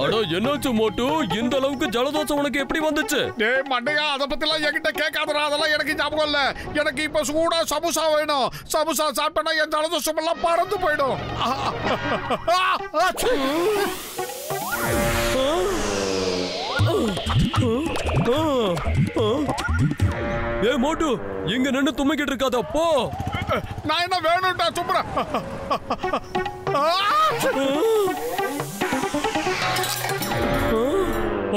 அட என்னாச்சு மோட்டு? இந்த அளவுக்கு ஜலதோஷம் உனக்கு எப்படி வந்துச்சு? டேய் மண்டையா, அத பத்திலாம் என்கிட்ட கேட்காதடா. அதெல்லாம் எனக்கு ஞாபகம் இல்ல. எனக்கு இப்ப சூடா சமோசா வேணும். சமோசா சாப்பிட்டா என் ஜலதோஷம் எல்லாம் பறந்து போயிடும். ஏ மோட்டு, இங்க நின்னு தும்மிக்கிட்டு இருக்காத, போ. நான் என்ன வேணும்டா சுப்ரா?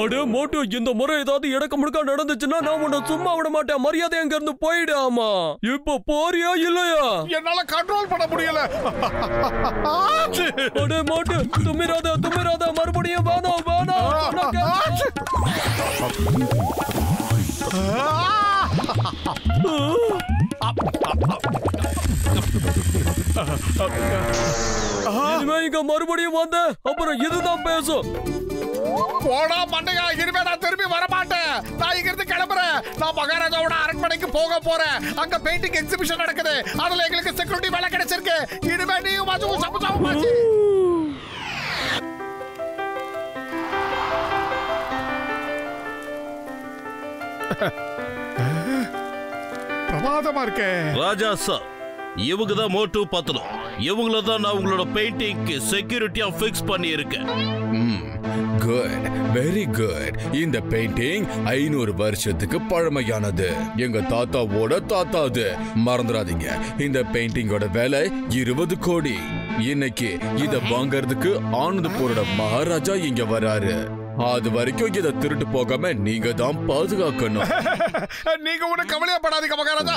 அடே மோட்டு, இந்த முறை ஏதாவது இடக்க முடுக்கா நடந்துச்சுன்னா நான் உன்னை சும்மா விட மாட்டேன். மரியாதை எங்க இருந்து போயிடு. ஆமா, இப்ப போறியா இல்லையா? என்னால கண்ட்ரோல் பண்ண முடியல. அடே மோட்டு, தும்மிராத தும்மிராத, மறுபடியும் வேணாம் வேணாம். இனிமே இங்க மறுபடியும் வந்த அப்புறம் இதுதான் பேசும். போடா மண்டையா, இனிமே நான் திரும்பி வர மாட்டேன். நான் இங்க இருந்து கிளம்புறேன். நான் மகாராஜாவோட அரண்மனைக்கு போக போறேன். அங்க பெயிண்டிங் எக்ஸிபிஷன் நடக்குது. அதுல எங்களுக்கு செக்யூரிட்டி வேலை கிடைச்சிருக்கு. இனிமே நீயும் மாச்சும் சமச்சாவும் மாச்சு. பிரமாதமா இருக்கே ராஜா சார். இவங்க தான் மோட்டு பத்தணும். இவங்கள தான் நான் உங்களோட பெயிண்டிங்க்கு செக்யூரிட்டியா ஃபிக்ஸ் பண்ணி இருக்கேன். Good, very good. இந்த பெயிண்டிங் 500 வருஷத்துக்கு பழமையானது. எங்க தாத்தாவோட தாத்தாது. மறந்துடாதீங்க, இந்த பெயிண்டிங்கோட விலை 20 கோடி. இன்னைக்கு இத வாங்கறதுக்கு ஆனந்தபூரோட மகாராஜா இங்க வராரு. அது வரைக்கும் இத திருட்டு போகாம நீங்க தான் பாதுகாக்கணும். நீங்க ஒன்னும் கவலைப்படாதீங்க மகாராஜா.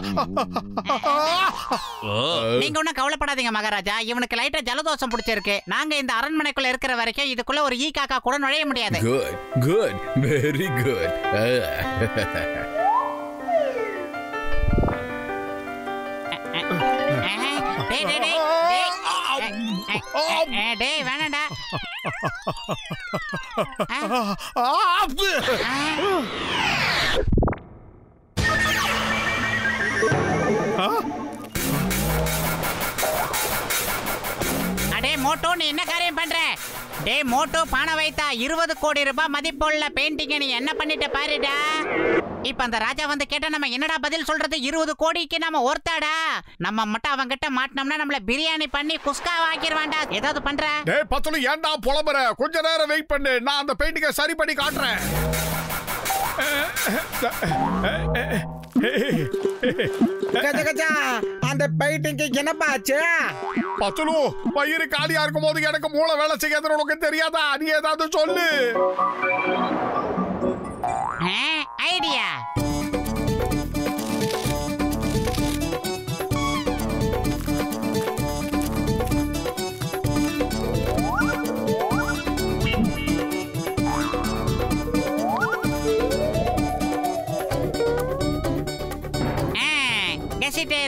நீங்க ஒன்னும் கவலைப்படாதீங்க மகாராஜா. இவனுக்கு லைட்டா ஜலதோஷம் பிடிச்சிருக்கு. நாங்க இந்த அரண்மனைக்குள்ள இருக்கிற வரைக்கும் இதுக்குள்ள ஒரு ஈ காக்கா கூட நுழைய முடியாது. Good good, very good. டேய் வேணாண்டா. அடே மோட்டோ, நீ என்ன காரியம் பண்ற? டே மோட்டோ, பானை வைத்தா 20 கோடி ரூபாய் மதிப்புள்ள பெயிண்டிங் நீ என்ன பண்ணிட்ட பாருடா. இப்ப அந்த ராஜா வந்து கேட்டா நம்ம என்னடா பதில் சொல்றது? 20 கோடிக்கு நம்ம ஒருத்தாடா. நம்ம மட்டும் அவங்க கிட்ட மாட்டினோம்னா நம்மள பிரியாணி பண்ணி குஸ்கா ஆக்கிடுவான்டா. ஏதாவது பண்ற? டேய் பத்தலு, ஏன்டா புலம்புற? கொஞ்ச நேரம் வெயிட் பண்ணு. நான் அந்த பெயிண்டிங்கை சரி பண்ணி காட்டுறேன். அந்த பெயிண்டிங்க்கு என்னப்பா ஆச்சு? பத்தலு, பயிறு காலியா இருக்கும் போது எனக்கு மூளை வேலை செய்யாதுன்னு உனக்கு தெரியாதா? நீ ஏதாவது சொல்லு. ஐடியா.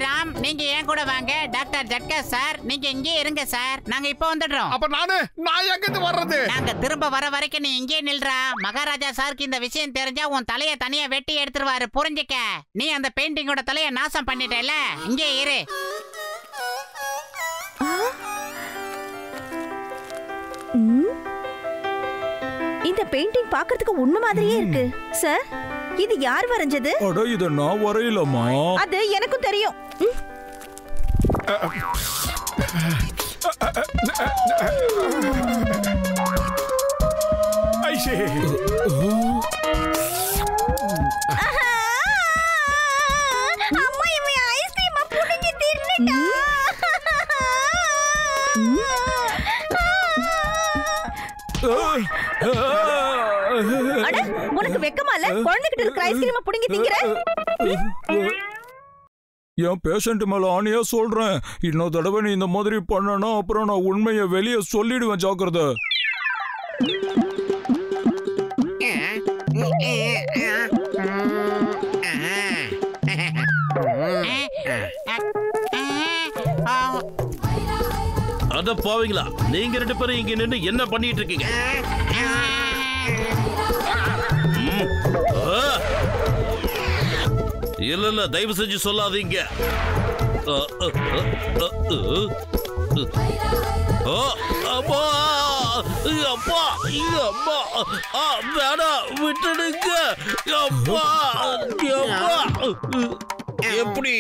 ராம், நீங்க ஏன் கூட வாங்க. டாக்டர் ஜட்கா சார், நீங்க இங்கே இருங்க சார். நாங்க இப்ப வந்துடுறோம். அப்ப நான் எங்கிட்டு வர்றது? நாங்க திரும்ப வர வரைக்கும் நீ இங்கே நில்றா. மகாராஜா சாருக்கு இந்த விஷயம் தெரிஞ்சா உன் தலைய தனியா வெட்டி எடுத்துருவாரு, புரிஞ்சுக்க. நீ அந்த பெயிண்டிங்கோட தலைய நாசம் பண்ணிட்டல, இங்கே இரு. இந்த பெயிண்டிங் பார்க்கிறதுக்கு உண்மை மாதிரியே இருக்கு சார். இது யார் வரைஞ்சது? அட, இத நான் வரையலமா. அது எனக்கும் தெரியும். ஐஷே, அம்மா இவன் ஐஸ்கிரீம் புடிங்கி தின்னுட்டா. அட, உனக்கு வெக்கமா இல்ல? குழந்தைகிட்ட இருக்கிற ஐஸ்கிரீம் புடிங்கி திங்கற? என் பேஷண்ட் மேல ஆணியா சொல்றேன். இன்னொரு தடவை நீ இந்த மாதிரி பண்ணனா அப்புறம் நான் உண்மையை வெளியே சொல்லிடுவேன். ஜாக்கிரதை. அத பாவீங்களா, நீங்க 2 பேரும் இங்க நின்னு என்ன பண்ணிட்டு இருக்கீங்க? இல்ல தயவு செஞ்சு சொல்லாதீங்க. அப்பா அப்பா அப்பா வேணாம் விட்டுடுங்க அப்பா அப்பா. எப்படி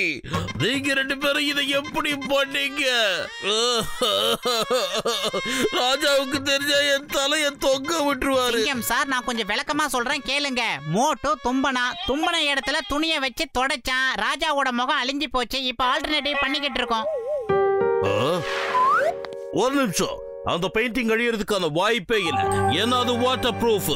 நீங்க 2 பேரும் இதை எப்படி பண்ணீங்க? ராஜாவுக்கு தெரிஞ்சா என் தலைய தொங்க விட்டுருவாரு. சார் நான் கொஞ்சம் விளக்கமா சொல்றேன் கேளுங்க. மோட்டு தும்பன இடத்துல துணியை வச்சு தொடச்சான். ராஜாவோட முகம் அழிஞ்சு போச்சு. இப்ப ஆல்டர்னேட்டிவ் பண்ணிக்கிட்டு இருக்கோம். ஒரு நிமிஷம், அந்த பெயிண்டிங் அழியறதுக்கான வாய்ப்பே இல்லை. ஏன்னா அது வாட்டர் ப்ரூஃப்.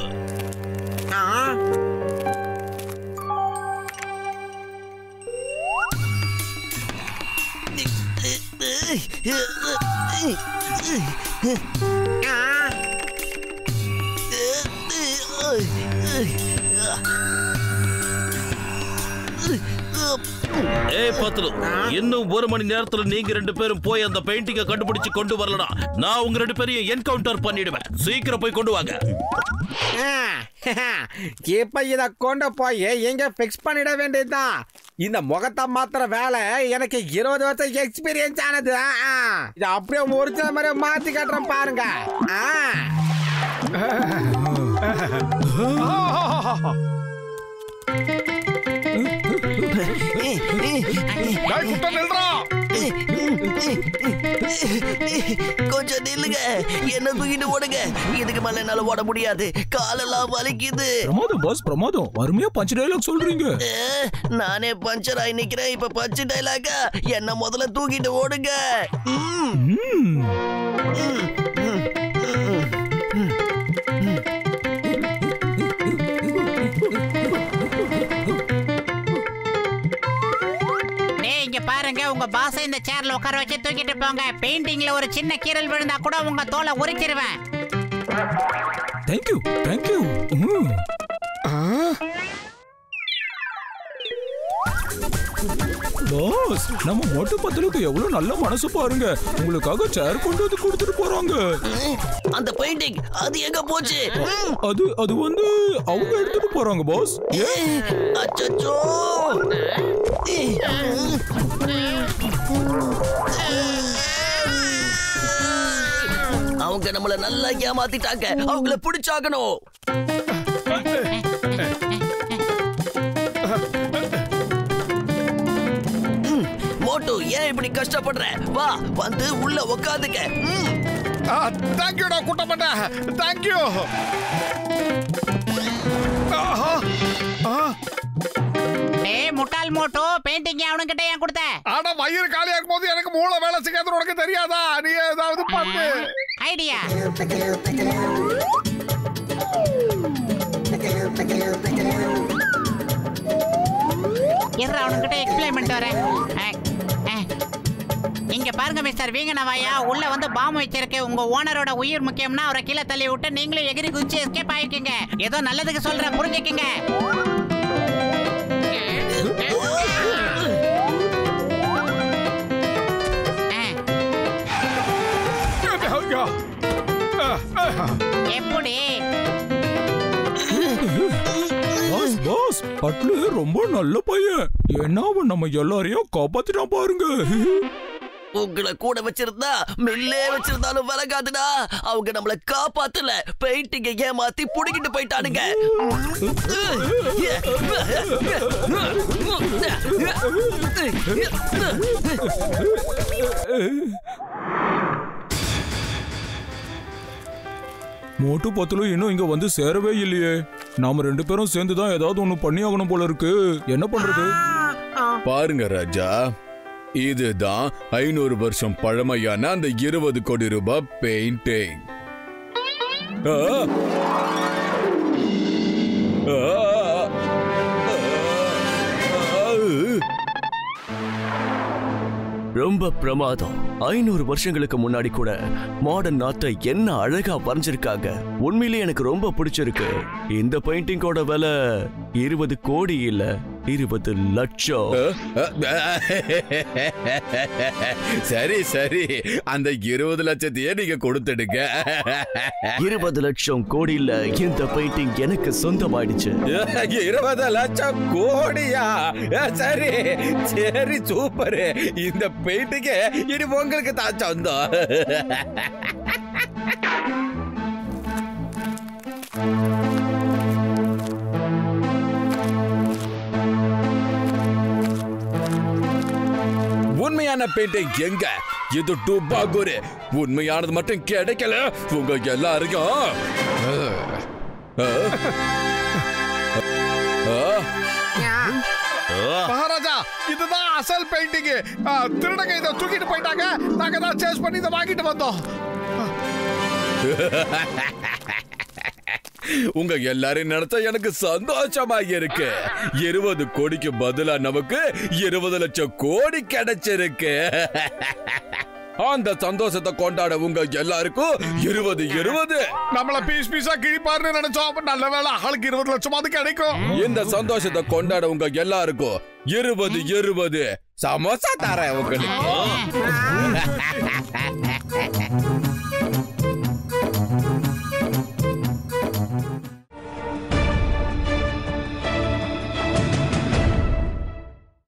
இன்னும் 1 மணி நேரத்துல நீங்க 2 பேரும் போய் அந்த பெயிண்டிங்க கண்டுபிடிச்சு கொண்டு வரலனா நான் உங்க 2 பேரையும் என்கவுண்டர் பண்ணிடுவேன். சீக்கிரம் போய் கொண்டு வாங்க. இப்ப இத கொண்டு போய் எங்க பிக்ஸ் பண்ணிட வேண்டியதுதான். இந்த முகத்தை மாத்திர வேலை எனக்கு 20 வருஷம் எக்ஸ்பீரியன்ஸ் ஆனது. இது அப்படியே ஒரிஜினல் மாதிரி மாத்தி காட்டுறேன் பாருங்க. கொஞ்சம் நில்லுங்க, என்ன தூக்கிட்டு ஓடுங்க. இதுக்கு மேல என்னால ஓட முடியாது, காலெல்லாம் வலிக்குது. பிரமாதம் அருமையா பஞ்ச் டயலாக் சொல்றீங்க. நானே பஞ்சர் ஆகி நிக்கிறேன். இப்ப பஞ்ச் டயலாக்கா? என்ன முதல்ல தூக்கிட்டு ஓடுங்க. பாருங்க, உங்க பாஸ் இந்த சேர்ல உட்கார வச்சு தூக்கிட்டு போங்க. பெயிண்டிங்ல ஒரு சின்ன கீறல் விழுந்தா கூட உங்க தோலை உரிச்சிருவேன். Thank you. பாஸ், நம்ம மோட்டு பத்தலுக்கு எவ்வளவு நல்ல மனசு பாருங்க. உங்களுக்காக சேர் கொண்டு வந்து கொடுத்துட்டு போறாங்க. அந்த பெயிண்டிங் அது எங்க போச்சு? அது வந்து அவங்க எடுத்துட்டு போறாங்க பாஸ். அச்சச்சோ, அவங்க நம்மள நல்லா ஏமாத்திட்டாங்க. அவங்கள பிடிச்சாகணும். மோட்டு, ஏன் இப்படி கஷ்டப்படுற? வா, வந்து உள்ள உட்காந்துக்க. தேங்க்யூடா கூட்டப்பட்ட, தேங்க்யூ. முட்டாள் மோட்டு, பெயிண்டிங் அவனுக்கிட்ட ஏன் கொடுத்த? ஆனா வயிறு காலியாக்கும் போது எனக்கு மூளை வேலை செய்யாது. உனக்கு தெரியாதா? நீ ஏதாவது பண்ணு. ஐடியா. அவனுக்கிட்ட எக்ஸ்பிளைன் பண்ணிட்டு வரேன். இங்க பாருங்க மிஸ்டர் வீங்கனவாயா, உள்ள வந்து பாம்பு வச்சிருக்கு. உங்க ஓனரோட உயிர் முக்கியம்னா அவரை கீழே தள்ளி விட்டு நீங்களும் எகிரி குச்சி எஸ்கேப் ஆயிருக்கீங்க. ஏதோ நல்லதுக்கு சொல்றேன், புரிஞ்சுக்கீங்க. எப்படி பாஸ், பட்லு ரொம்ப நல்ல பையன். என்ன அவன் நம்ம எல்லாரையும் காப்பாத்திட்டான் பாருங்க. உங்களை கூட வச்சிருந்தா மில்லே வச்சிருந்தாலும் விலகாதுடா. அவங்க நம்மள காப்பாத்தல, பெயிண்டிங்க ஏமாத்தி புடிக்கிட்டு போயிட்டானுங்க. மோட்டு பத்தலும் இன்னும் இங்க வந்து சேரவே இல்லையே. நாம 2 பேரும் சேர்ந்துதான் ஏதாவது ஒண்ணு பண்ணி ஆகணும் போல இருக்கு. என்ன பண்றது? பாருங்க ராஜா, இதுதான் 500 வருஷம் பழமையான அந்த 20 கோடி ரூபாய் பெயிண்டிங். ரொம்ப பிரமாதம். 500 வருஷங்களுக்கு முன்னாடி கூட மாடர்ன் ஆர்ட்டை என்ன அழகா வரைஞ்சிருக்காங்க. உண்மையிலேயே எனக்கு ரொம்ப பிடிச்சிருக்கு. இந்த பெயிண்டிங்கோட விலை 20 கோடி இல்ல 20 லட்சம். சரி சரி, அந்த 20 லட்சத்தையே நீங்க கொடுத்துடுங்க. 20 லட்சம் கோடியில இந்த பெயிண்டிங் எனக்கு சொந்தமாயிடுச்சு. 20 லட்சம் கோடியா? சரி சரி, சூப்பர். இந்த பெயிண்டிங் இனி உங்களுக்கு தான் சொந்தம். உண்மையான பெயிண்டிங் எங்க? இது டுபாகூர். உண்மையானது மட்டும் கிடைக்கல உங்க எல்லாருக்கும். மகாராஜா, இதுதான் அசல் பெயிண்டிங். திருடங்க இதை தூக்கிட்டு போயிட்டாங்க. நாங்க தான் சேஸ் பண்ணி இதை வாங்கிட்டு வந்தோம். உங்க எல்லாரும் நினைச்சா எனக்கு சந்தோஷமா இருக்கு. 20 கோடிக்கு பதிலா நமக்கு 20 லட்சம் கோடி கிடைச்சிருக்கு. அந்த சந்தோஷத்தை கொண்டாட உங்க எல்லாருக்கும் 20 நம்மள பீஸ் பீஸா கிழிப்பாருன்னு நினைச்சோம். நல்ல வேளை ஆளுக்கு 20 லட்சமாவது கிடைக்கும். இந்த சந்தோஷத்தை கொண்டாட உங்க எல்லாருக்கும் 20 சமோசா தரேன் உங்களுக்கு.